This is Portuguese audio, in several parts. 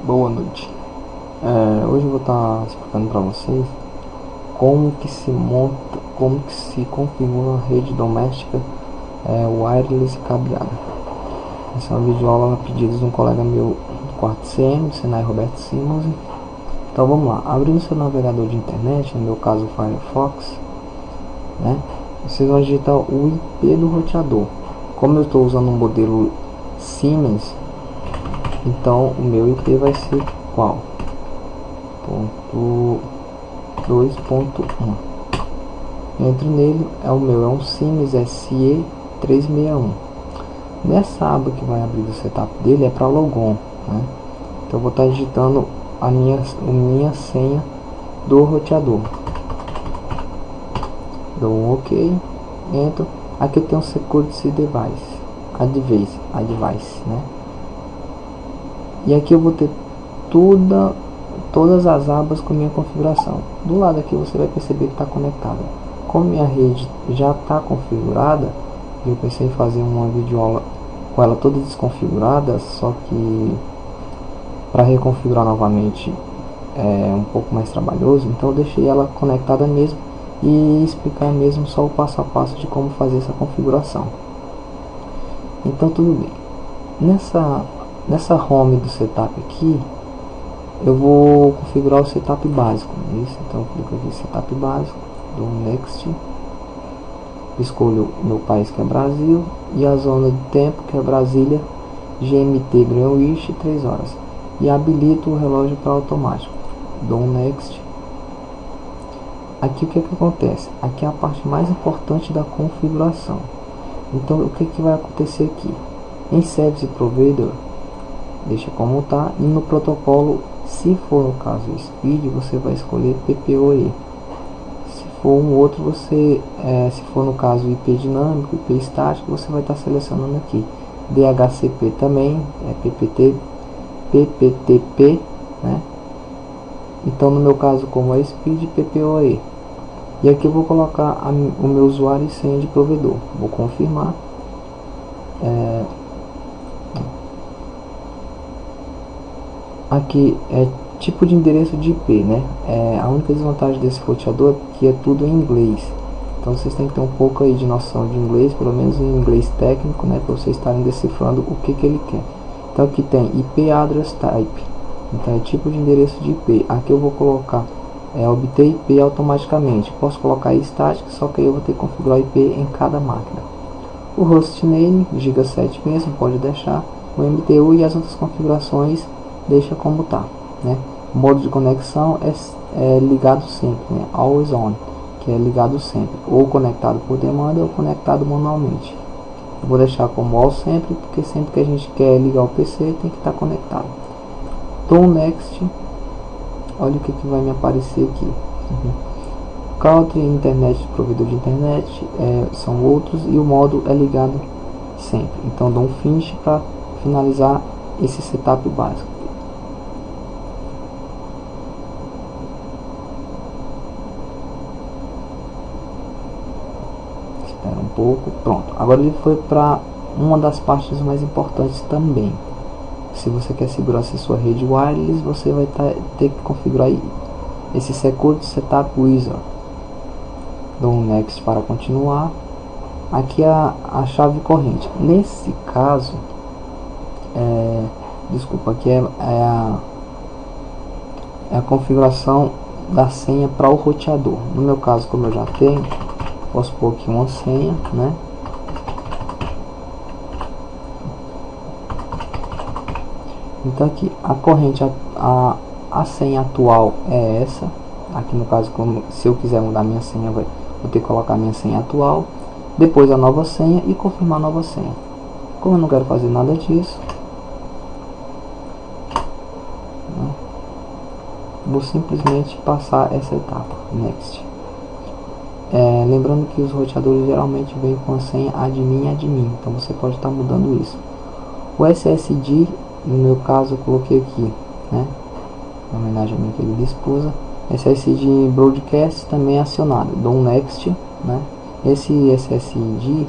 Boa noite. Hoje eu vou estar explicando para vocês como que se monta, como que se configura uma rede doméstica wireless cabeada. Essa é uma videoaula a pedido de um colega meu do quarto CM, do Senai Roberto Simons. Então vamos lá, abrindo seu navegador de internet, no meu caso o Firefox, né? Vocês vão digitar o IP do roteador. Como eu estou usando um modelo Siemens, então o meu IP vai ser qual? Ponto 2.1. Entro nele, é um Siemens SE361. Nessa aba que vai abrir do setup dele é para logon, né? Então eu vou estar digitando a minha senha do roteador. Dou um OK, entro. Aqui eu tenho um Security Advice, né? E aqui eu vou ter todas as abas com minha configuração. Do lado aqui você vai perceber que está conectado. Como minha rede já está configurada, eu pensei em fazer uma videoaula com ela toda desconfigurada, só que para reconfigurar novamente é um pouco mais trabalhoso, então eu deixei ela conectada mesmo e explicar mesmo só o passo a passo de como fazer essa configuração. Então tudo bem. Nessa home do setup aqui, eu vou configurar o setup básico. Isso, então eu clico aqui em setup básico, dou um next, escolho o meu país que é Brasil e a zona de tempo que é Brasília, GMT Greenwich 3 horas, e habilito o relógio para automático. Dou um next. Aqui o que acontece? Aqui é a parte mais importante da configuração. Então o que vai acontecer aqui? Em Service Provider, deixa como está, e no protocolo, se for no caso Speed, você vai escolher PPoE. Se for um outro, se for no caso IP dinâmico, IP estático, você vai estar selecionando aqui. DHCP também, PPTP, né? Então no meu caso, como é Speed, PPoE. E aqui eu vou colocar o meu usuário e senha de provedor. Vou confirmar. Aqui é tipo de endereço de IP, né? A única desvantagem desse roteador é que é tudo em inglês. Então vocês têm que ter um pouco aí de noção de inglês, pelo menos em inglês técnico, né? Para vocês estarem decifrando o que ele quer. Então aqui tem IP Address Type. Então é tipo de endereço de IP. Aqui eu vou colocar obter IP automaticamente. Posso colocar estático, só que aí eu vou ter que configurar IP em cada máquina. O hostname, Giga7 mesmo, pode deixar. O MTU e as outras configurações deixa como tá, né? O modo de conexão é ligado sempre, né? Always on, que é ligado sempre, ou conectado por demanda ou conectado manualmente. Eu vou deixar como all sempre, porque sempre que a gente quer ligar o PC tem que estar conectado. Dou next. Olha o que vai me aparecer aqui. Country, internet, provedor de internet, são outros, e o modo é ligado sempre. Então dou um finish para finalizar esse setup básico. Espera um pouco, pronto. Agora ele foi para uma das partes mais importantes também. Se você quer segurar se sua rede wireless, você vai ter que configurar esse Security Setup Wizard. Dou um next para continuar. Aqui é a chave corrente. Nesse caso, aqui é a configuração da senha para o roteador. No meu caso, como eu já tenho, posso pôr aqui uma senha, né? Então aqui a corrente, a senha atual é essa. Aqui no caso, se eu quiser mudar minha senha, vou ter que colocar minha senha atual, depois a nova senha e confirmar a nova senha. Como eu não quero fazer nada disso, vou simplesmente passar essa etapa, next. Lembrando que os roteadores geralmente vêm com a senha admin, então você pode estar mudando isso. O SSD, no meu caso eu coloquei aqui, né, em homenagem à minha querida esposa, SSD Broadcast também é acionado. Dou um next, né. Esse SSD,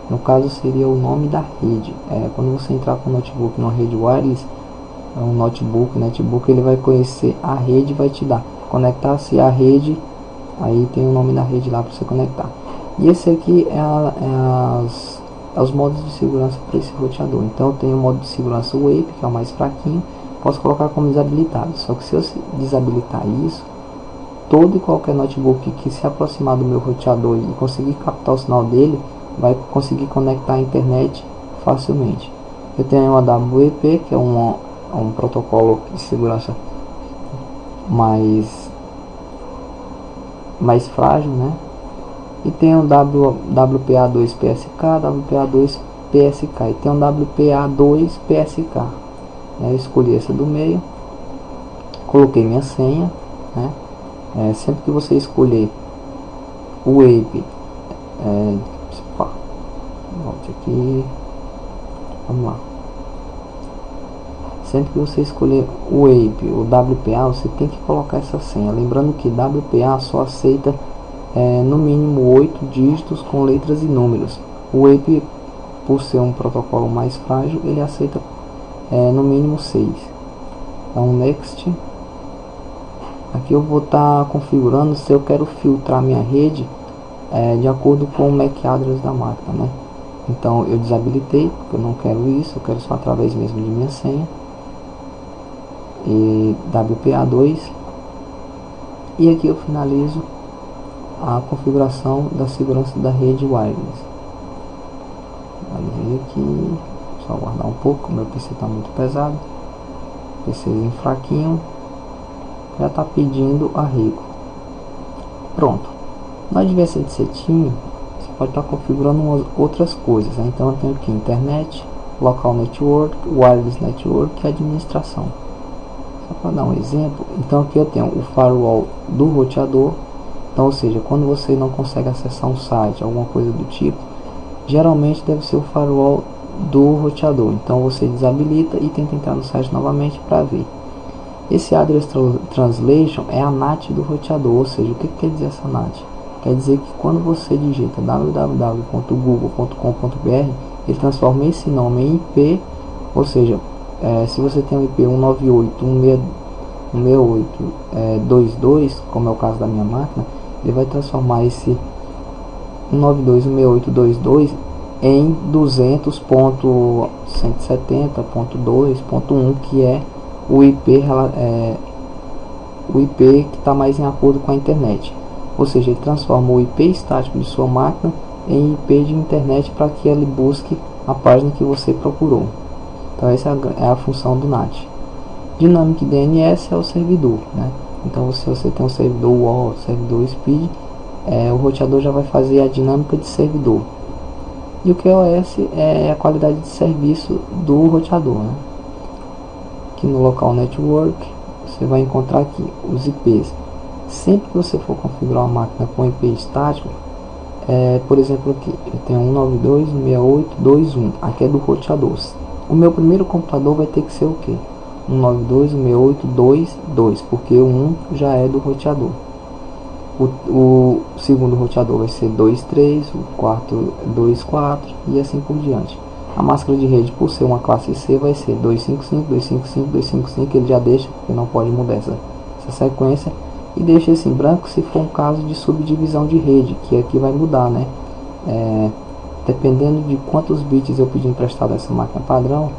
no caso, seria o nome da rede. Quando você entrar com o notebook numa rede wireless, é um notebook, ele vai conhecer a rede e vai te dar. Conectar-se à rede, aí tem o nome da rede lá para você conectar. E esse aqui é os modos de segurança para esse roteador. Então eu tenho o modo de segurança WAPE, que é o mais fraquinho, posso colocar como desabilitado. Só que se eu desabilitar isso, todo e qualquer notebook que se aproximar do meu roteador e conseguir captar o sinal dele, vai conseguir conectar a internet facilmente. Eu tenho a WAP, que é um protocolo de segurança mais frágil, né? E tem um WPA2PSK, WPA2PSK, e tem um WPA2PSK. Eu escolhi essa do meio, coloquei minha senha, né? Sempre que você escolher o WAPE, volte aqui, vamos lá. Sempre que você escolher o WAPE, o WPA, você tem que colocar essa senha. Lembrando que WPA só aceita no mínimo 8 dígitos com letras e números. O WAPE, por ser um protocolo mais frágil, ele aceita no mínimo 6. Então, Next. Aqui eu vou estar configurando se eu quero filtrar minha rede de acordo com o MAC address da máquina, né? Então eu desabilitei, porque eu não quero isso, eu quero só através mesmo de minha senha. E WPA2. E aqui eu finalizo a configuração da segurança da rede wireless. Finalizei aqui, só aguardar um pouco, meu PC está muito pesado, PCzinho fraquinho, já está pedindo arrego. Pronto. No Advanced Setting você pode estar configurando outras coisas, né? Então eu tenho aqui internet, local network, wireless network e administração. Só para dar um exemplo, então aqui eu tenho o firewall do roteador. Então, ou seja, quando você não consegue acessar um site, alguma coisa do tipo, geralmente deve ser o firewall do roteador. Então você desabilita e tenta entrar no site novamente para ver. Esse Address Translation é a NAT do roteador, ou seja, o que quer dizer essa NAT? Quer dizer que quando você digita www.google.com.br, ele transforma esse nome em IP, ou seja, se você tem um IP 192.168.22, como é o caso da minha máquina, ele vai transformar esse 192.168.22 em 200.170.2.1, que é o IP que está mais em acordo com a internet. Ou seja, ele transforma o IP estático de sua máquina em IP de internet para que ele busque a página que você procurou. Então essa é a função do NAT. Dynamic DNS é o servidor, né? Então se você tem um servidor wall, servidor speed, o roteador já vai fazer a dinâmica de servidor. E o QoS é a qualidade de serviço do roteador, né? Aqui no local network você vai encontrar aqui os IPs. Sempre que você for configurar uma máquina com IP estático, por exemplo aqui eu tenho 192.168.2.1, aqui é do roteador. O meu primeiro computador vai ter que ser o que? 192.168.2.2, porque o 1 já é do roteador. O segundo roteador vai ser 2.3, o quarto 2.4 e assim por diante. A máscara de rede, por ser uma classe C, vai ser 255, 255, 255, ele já deixa, porque não pode mudar essa sequência, e deixa esse em branco se for um caso de subdivisão de rede, que aqui vai mudar, né? Dependendo de quantos bits eu pedir emprestado a essa máquina padrão,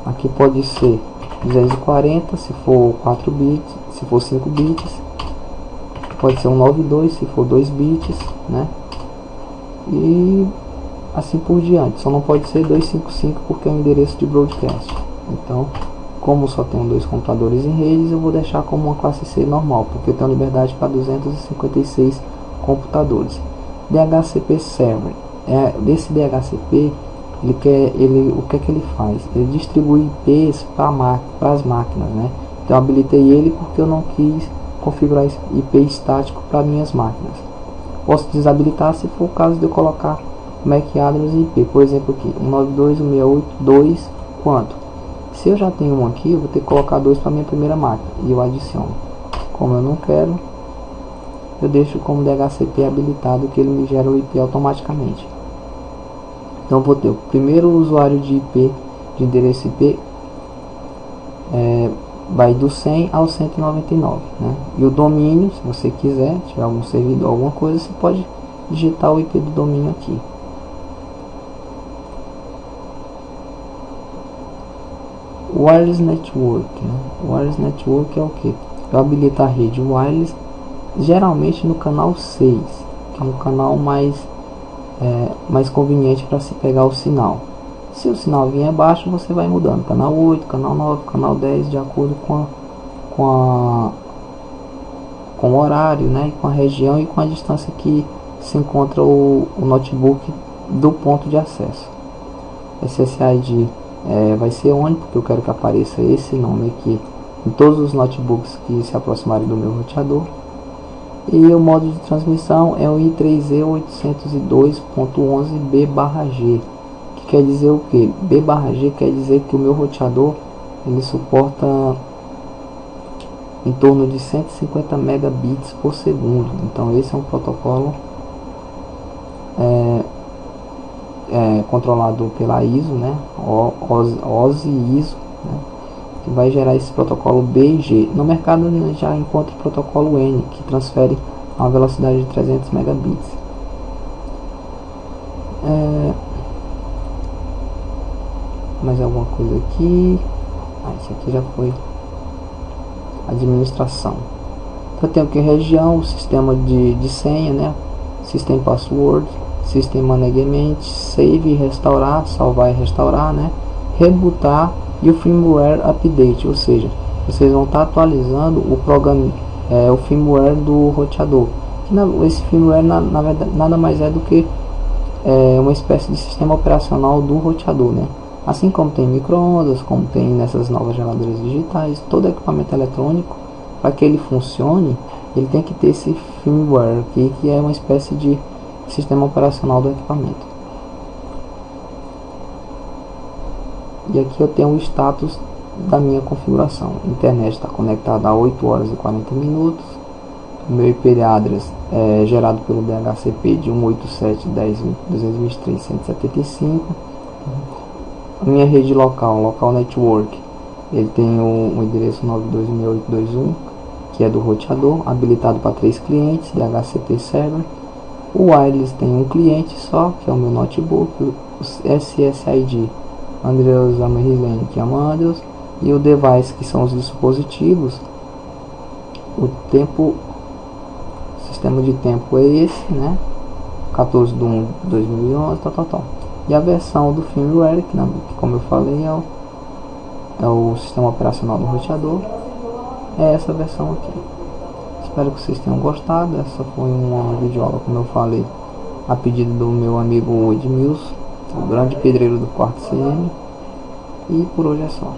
aqui pode ser 240 se for 4 bits, se for 5 bits, pode ser 192 se for 2 bits, né? E assim por diante. Só não pode ser 255 porque é o endereço de broadcast. Então, como só tenho 2 computadores em redes, eu vou deixar como uma classe C normal, porque eu tenho liberdade para 256 computadores. DHCP Server. Desse DHCP, o que é que ele faz? Ele distribui IPs para as máquinas, né? Então eu habilitei ele porque eu não quis configurar IP estático para minhas máquinas. Posso desabilitar se for o caso de eu colocar MAC address e IP. Por exemplo aqui, 192.168.2 quanto? Se eu já tenho um aqui, eu vou ter que colocar 2 para minha primeira máquina e eu adiciono. Como eu não quero, eu deixo como DHCP habilitado, que ele me gera o IP automaticamente. Então eu vou ter o primeiro usuário de IP, de endereço IP, vai do 100 ao 199, né? E o domínio, se você quiser, tiver algum servidor, alguma coisa, você pode digitar o IP do domínio aqui. Wireless Network, né? Wireless Network é o que? Eu habilito a rede wireless, geralmente no canal 6, que é um canal mais conveniente para se pegar o sinal. Se o sinal vier baixo, você vai mudando, canal 8, canal 9, canal 10, de acordo com o horário, né, e com a região e com a distância que se encontra o notebook do ponto de acesso. SSID vai ser ONI, porque eu quero que apareça esse nome aqui em todos os notebooks que se aproximarem do meu roteador. E o modo de transmissão é o I3E802.11B/G, que quer dizer o que? B/G quer dizer que o meu roteador ele suporta em torno de 150 megabits por segundo. Então esse é um protocolo controlado pela ISO, né? OSI ISO, né? Que vai gerar esse protocolo B e G. No mercado já encontra o protocolo N, que transfere a uma velocidade de 300 megabits. Mais alguma coisa aqui? Isso aqui já foi administração. Então tem aqui região, o sistema de senha, né? System Password, System Management, Save, restaurar, salvar e restaurar, né? Rebootar e o firmware update, ou seja, vocês vão estar atualizando o programa, o firmware do roteador. Esse firmware na verdade nada mais é do que uma espécie de sistema operacional do roteador, né? Assim como tem micro-ondas, como tem nessas novas geladoras digitais, todo equipamento eletrônico, para que ele funcione, ele tem que ter esse firmware aqui, que é uma espécie de sistema operacional do equipamento. E aqui eu tenho o status da minha configuração. A internet está conectada a 8 horas e 40 minutos. O meu IP address é gerado pelo DHCP de 187.168.223.175. A minha rede local network, ele tem o endereço 926821, que é do roteador, habilitado para 3 clientes, DHCP server. O wireless tem um cliente só, que é o meu notebook. O SSID Andreas Amerilene, que é o Andreas, e o device, que são os dispositivos. O sistema de tempo é esse, né? 14/1/2011, tal. E a versão do firmware, que como eu falei, é o sistema operacional do roteador, é essa versão aqui. Espero que vocês tenham gostado. Essa foi uma videoaula, como eu falei, a pedido do meu amigo Edmilson, o grande pedreiro do quarto CM. E por hoje é só.